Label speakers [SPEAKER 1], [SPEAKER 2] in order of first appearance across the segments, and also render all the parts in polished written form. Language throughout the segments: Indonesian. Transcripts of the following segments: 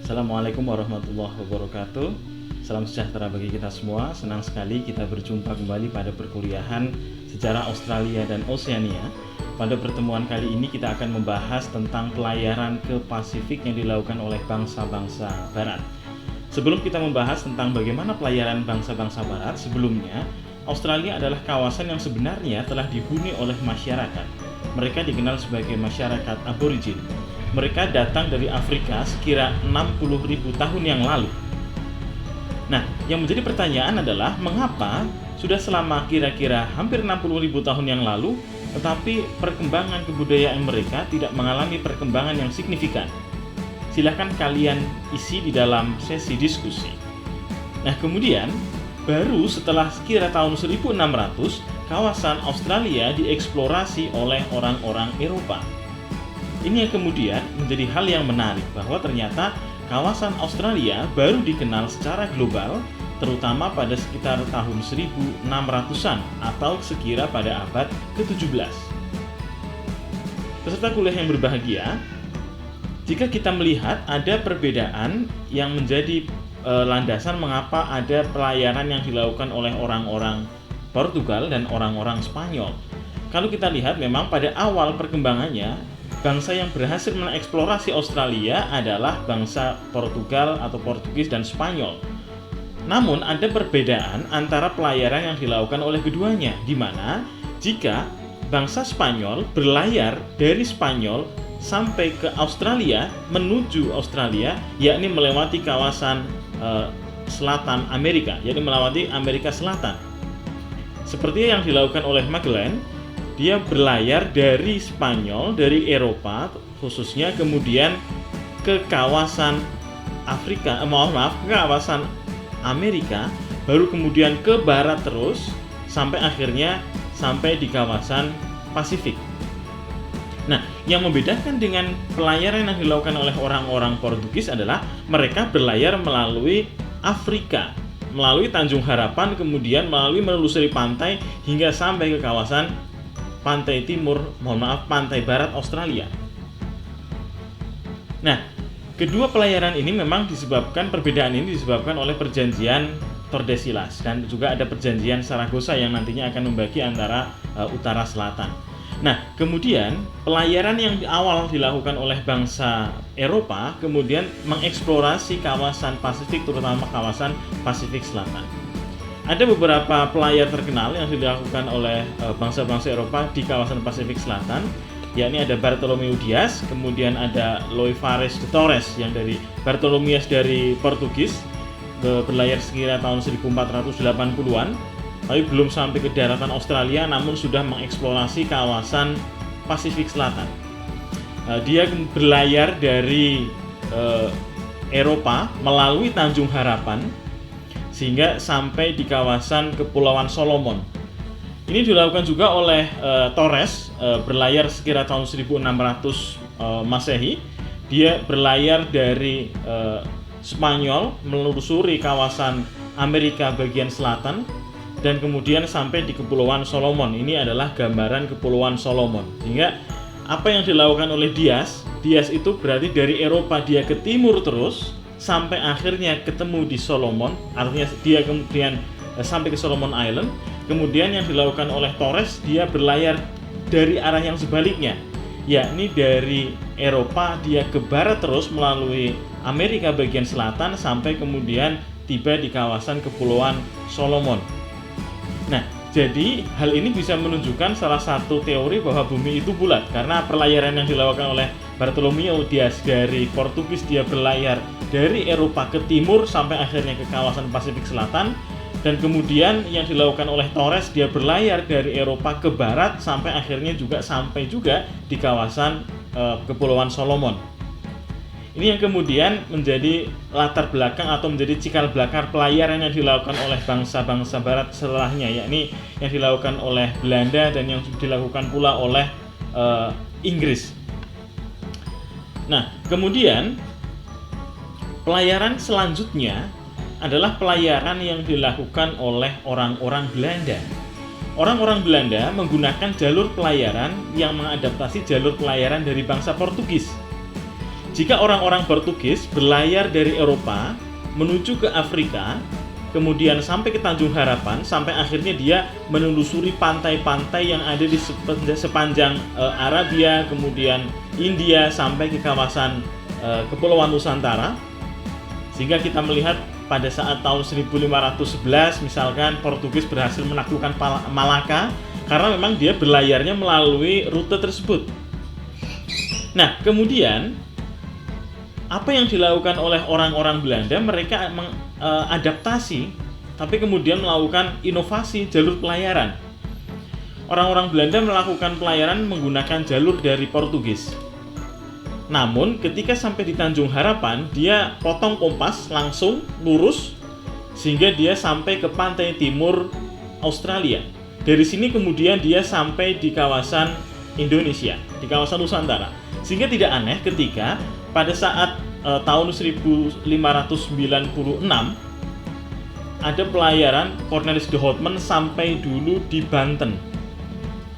[SPEAKER 1] Assalamualaikum warahmatullahi wabarakatuh. Salam sejahtera bagi kita semua. Senang sekali kita berjumpa kembali pada perkuliahan Sejarah Australia dan Oseania. Pada pertemuan kali ini kita akan membahas tentang pelayaran ke Pasifik yang dilakukan oleh bangsa-bangsa Barat. Sebelum kita membahas tentang bagaimana pelayaran bangsa-bangsa Barat, sebelumnya Australia adalah kawasan yang sebenarnya telah dihuni oleh masyarakat. Mereka dikenal sebagai masyarakat aborigin. Mereka datang dari Afrika sekira 60.000 tahun yang lalu. Nah, yang menjadi pertanyaan adalah mengapa sudah selama kira-kira hampir 60.000 tahun yang lalu, tetapi perkembangan kebudayaan mereka tidak mengalami perkembangan yang signifikan. Silahkan kalian isi di dalam sesi diskusi. Nah, kemudian baru setelah sekira tahun 1600, kawasan Australia dieksplorasi oleh orang-orang Eropa. Ini yang kemudian menjadi hal yang menarik bahwa ternyata kawasan Australia baru dikenal secara global terutama pada sekitar tahun 1600-an atau sekira pada abad ke-17. Peserta kuliah yang berbahagia, jika kita melihat ada perbedaan yang menjadi landasan mengapa ada pelayaran yang dilakukan oleh orang-orang Portugal dan orang-orang Spanyol. Kalau kita lihat memang pada awal perkembangannya, bangsa yang berhasil mengeksplorasi Australia adalah bangsa Portugal atau Portugis dan Spanyol. Namun ada perbedaan antara pelayaran yang dilakukan oleh keduanya, di mana jika bangsa Spanyol berlayar dari Spanyol sampai ke Australia, menuju Australia, yakni melewati kawasan selatan Amerika, yakni melewati Amerika Selatan. Seperti yang dilakukan oleh Magellan, dia berlayar dari Spanyol, dari Eropa khususnya, kemudian ke kawasan Afrika, ke kawasan Amerika, baru kemudian ke barat terus sampai akhirnya sampai di kawasan Pasifik. Nah, yang membedakan dengan pelayaran yang dilakukan oleh orang-orang Portugis adalah mereka berlayar melalui Afrika, melalui Tanjung Harapan, kemudian menelusuri pantai hingga sampai ke kawasan pantai barat Australia. Nah, kedua pelayaran ini memang perbedaan ini disebabkan oleh perjanjian Tordesillas dan juga ada perjanjian Saragossa yang nantinya akan membagi antara utara selatan. Nah, kemudian pelayaran yang awal dilakukan oleh bangsa Eropa kemudian mengeksplorasi kawasan Pasifik, terutama kawasan Pasifik Selatan. Ada beberapa pelayar terkenal yang dilakukan oleh bangsa-bangsa Eropa di kawasan Pasifik Selatan, yakni ada Bartolomeu Dias, kemudian ada Loivares de Torres yang dari Bartolomeus dari Portugis, berlayar sekira tahun 1480-an, tapi belum sampai ke daratan Australia namun sudah mengeksplorasi kawasan Pasifik Selatan. Dia berlayar dari Eropa melalui Tanjung Harapan sehingga sampai di kawasan Kepulauan Solomon. Ini dilakukan juga oleh Torres, berlayar sekira tahun 1600 Masehi. Dia berlayar dari Spanyol menelusuri kawasan Amerika bagian selatan dan kemudian sampai di Kepulauan Solomon. Ini adalah gambaran Kepulauan Solomon. Sehingga apa yang dilakukan oleh Dias itu berarti dari Eropa dia ke timur terus sampai akhirnya ketemu di Solomon, artinya dia kemudian sampai ke Solomon Island. Kemudian yang dilakukan oleh Torres, dia berlayar dari arah yang sebaliknya, yakni dari Eropa dia ke barat terus melalui Amerika bagian selatan sampai kemudian tiba di kawasan Kepulauan Solomon. Nah, jadi hal ini bisa menunjukkan salah satu teori bahwa bumi itu bulat karena pelayaran yang dilakukan oleh Bartolomeu Dias dari Portugis, dia berlayar dari Eropa ke timur sampai akhirnya ke kawasan Pasifik Selatan, dan kemudian yang dilakukan oleh Torres, dia berlayar dari Eropa ke barat sampai akhirnya sampai juga di kawasan Kepulauan Solomon. Ini yang kemudian menjadi latar belakang atau menjadi cikal bakal pelayaran yang dilakukan oleh bangsa-bangsa Barat setelahnya, yakni yang dilakukan oleh Belanda dan yang dilakukan pula oleh Inggris. Nah, kemudian pelayaran selanjutnya adalah pelayaran yang dilakukan oleh orang-orang Belanda. Orang-orang Belanda menggunakan jalur pelayaran yang mengadaptasi jalur pelayaran dari bangsa Portugis. Jika orang-orang Portugis berlayar dari Eropa menuju ke Afrika, kemudian sampai ke Tanjung Harapan, sampai akhirnya dia menelusuri pantai-pantai yang ada di sepanjang Arabia, kemudian India, sampai ke kawasan Kepulauan Nusantara. Sehingga kita melihat pada saat tahun 1511 misalkan Portugis berhasil menaklukkan Malaka, karena memang dia berlayarnya melalui rute tersebut. Nah, kemudian apa yang dilakukan oleh orang-orang Belanda, mereka mengadaptasi, tapi kemudian melakukan inovasi jalur pelayaran. Orang-orang Belanda melakukan pelayaran menggunakan jalur dari Portugis. Namun ketika sampai di Tanjung Harapan, dia potong kompas langsung lurus sehingga dia sampai ke pantai timur Australia. Dari sini kemudian dia sampai di kawasan Indonesia, di kawasan Nusantara. Sehingga tidak aneh ketika pada saat tahun 1596 ada pelayaran Cornelis de Houtman sampai dulu di Banten.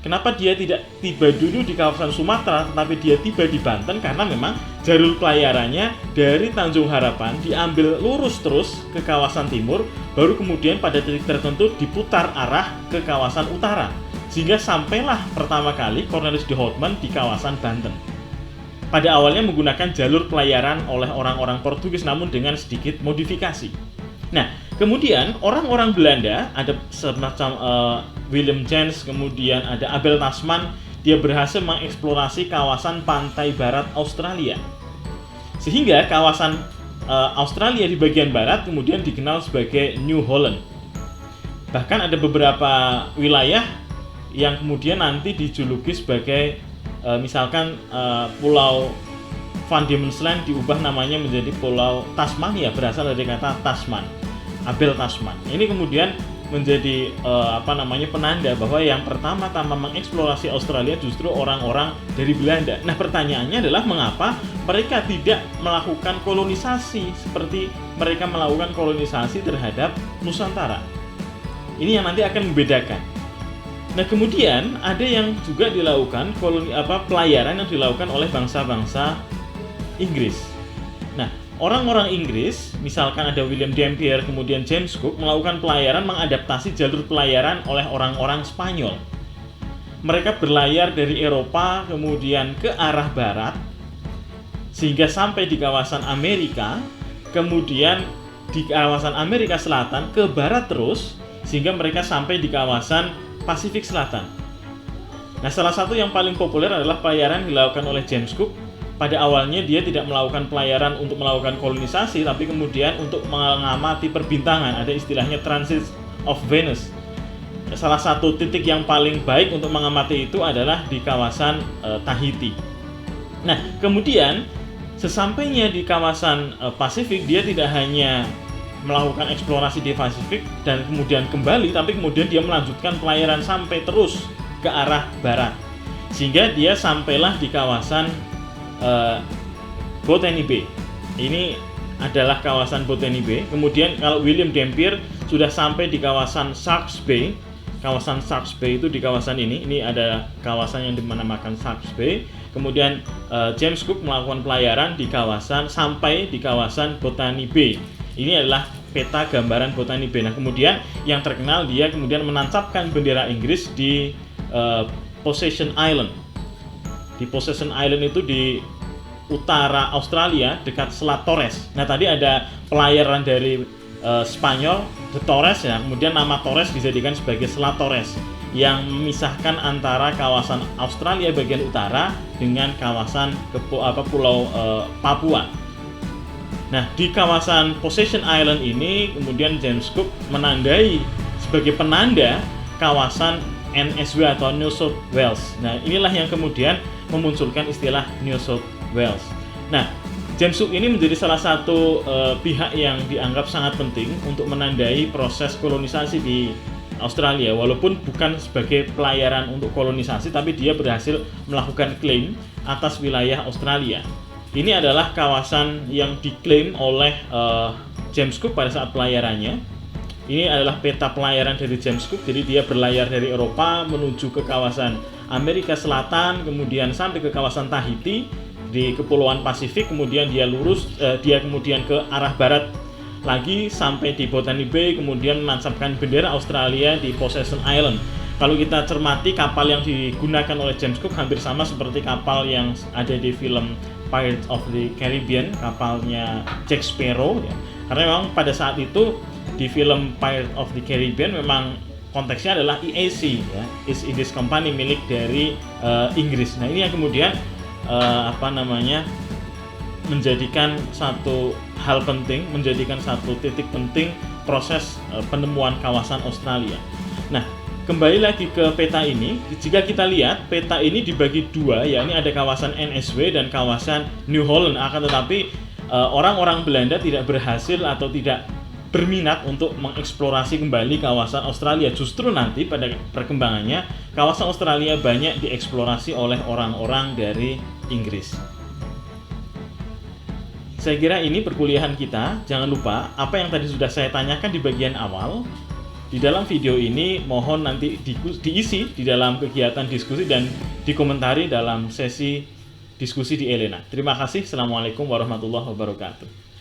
[SPEAKER 1] Kenapa dia tidak tiba dulu di kawasan Sumatera tetapi dia tiba di Banten? Karena memang jalur pelayarannya dari Tanjung Harapan diambil lurus terus ke kawasan timur, baru kemudian pada titik tertentu diputar arah ke kawasan utara, sehingga sampailah pertama kali Cornelis de Houtman di kawasan Banten. Pada awalnya menggunakan jalur pelayaran oleh orang-orang Portugis namun dengan sedikit modifikasi. Nah, kemudian orang-orang Belanda, ada semacam Willem Jens, kemudian ada Abel Tasman, dia berhasil mengeksplorasi kawasan pantai barat Australia. Sehingga kawasan Australia di bagian barat kemudian dikenal sebagai New Holland. Bahkan ada beberapa wilayah yang kemudian nanti dijuluki sebagai misalkan Pulau Van Diemen's Land diubah namanya menjadi Pulau Tasmania, berasal dari kata Tasman, Abel Tasman. Ini kemudian menjadi penanda bahwa yang pertama-tama mengeksplorasi Australia justru orang-orang dari Belanda. Nah, pertanyaannya adalah mengapa mereka tidak melakukan kolonisasi seperti mereka melakukan kolonisasi terhadap Nusantara. Ini yang nanti akan membedakan. Nah, kemudian ada yang juga dilakukan pelayaran yang dilakukan oleh bangsa-bangsa Inggris. Nah, orang-orang Inggris, misalkan ada William Dampier, kemudian James Cook, melakukan pelayaran mengadaptasi jalur pelayaran oleh orang-orang Spanyol. Mereka berlayar dari Eropa kemudian ke arah barat sehingga sampai di kawasan Amerika, kemudian di kawasan Amerika Selatan ke barat terus sehingga mereka sampai di kawasan Pasifik Selatan. Nah, salah satu yang paling populer adalah pelayaran dilakukan oleh James Cook. Pada awalnya dia tidak melakukan pelayaran untuk melakukan kolonisasi, tapi kemudian untuk mengamati perbintangan. Ada istilahnya Transit of Venus. Salah satu titik yang paling baik untuk mengamati itu adalah di kawasan Tahiti. Nah, kemudian sesampainya di kawasan Pasifik, dia tidak hanya melakukan eksplorasi di Pasifik dan kemudian kembali, tapi kemudian dia melanjutkan pelayaran sampai terus ke arah barat. Sehingga dia sampailah di kawasan Botany Bay. Ini adalah kawasan Botany Bay. Kemudian kalau William Dampier sudah sampai di kawasan Sharks Bay. Kawasan Sharks Bay itu di kawasan ini. Ini ada kawasan yang dinamakan Sharks Bay. Kemudian James Cook melakukan pelayaran di kawasan sampai di kawasan Botany Bay. Ini adalah peta gambaran Botany Bay. Nah, kemudian yang terkenal dia kemudian menancapkan bendera Inggris di Possession Island. Di Possession Island itu di utara Australia dekat Selat Torres. Nah, tadi ada pelayaran dari Spanyol, The Torres ya. Kemudian nama Torres dijadikan sebagai Selat Torres yang memisahkan antara kawasan Australia bagian utara dengan kawasan Pulau Papua. Nah, di kawasan Possession Island ini kemudian James Cook menandai sebagai penanda kawasan NSW atau New South Wales. Nah, inilah yang kemudian memunculkan istilah New South Wales. Nah, James Cook ini menjadi salah satu pihak yang dianggap sangat penting untuk menandai proses kolonisasi di Australia, walaupun bukan sebagai pelayaran untuk kolonisasi, tapi dia berhasil melakukan klaim atas wilayah Australia. Ini adalah kawasan yang diklaim oleh James Cook pada saat pelayarannya. Ini adalah peta pelayaran dari James Cook. Jadi dia berlayar dari Eropa menuju ke kawasan Amerika Selatan, kemudian sampai ke kawasan Tahiti. di Kepulauan Pasifik, kemudian dia lurus, dia kemudian ke arah barat lagi sampai di Botany Bay, kemudian menancapkan bendera Australia di Possession Island. Kalau kita cermati, kapal yang digunakan oleh James Cook hampir sama seperti kapal yang ada di film Pirates of the Caribbean, kapalnya Jack Sparrow ya. Karena memang pada saat itu di film Pirates of the Caribbean memang konteksnya adalah EAC ya, East Indies Company, milik dari Inggris. Nah, ini yang kemudian menjadikan satu hal penting, menjadikan satu titik penting proses penemuan kawasan Australia. Nah, kembali lagi ke peta ini, jika kita lihat peta ini dibagi dua, yakni ada kawasan NSW dan kawasan New Holland. Akan tetapi orang-orang Belanda tidak berhasil atau tidak berminat untuk mengeksplorasi kembali kawasan Australia. Justru nanti pada perkembangannya kawasan Australia banyak dieksplorasi oleh orang-orang dari Inggris. Saya kira ini perkuliahan kita. Jangan lupa apa yang tadi sudah saya tanyakan di bagian awal. Di dalam video ini mohon nanti diisi di dalam kegiatan diskusi dan dikomentari dalam sesi diskusi di Elena. Terima kasih. Assalamualaikum warahmatullahi wabarakatuh.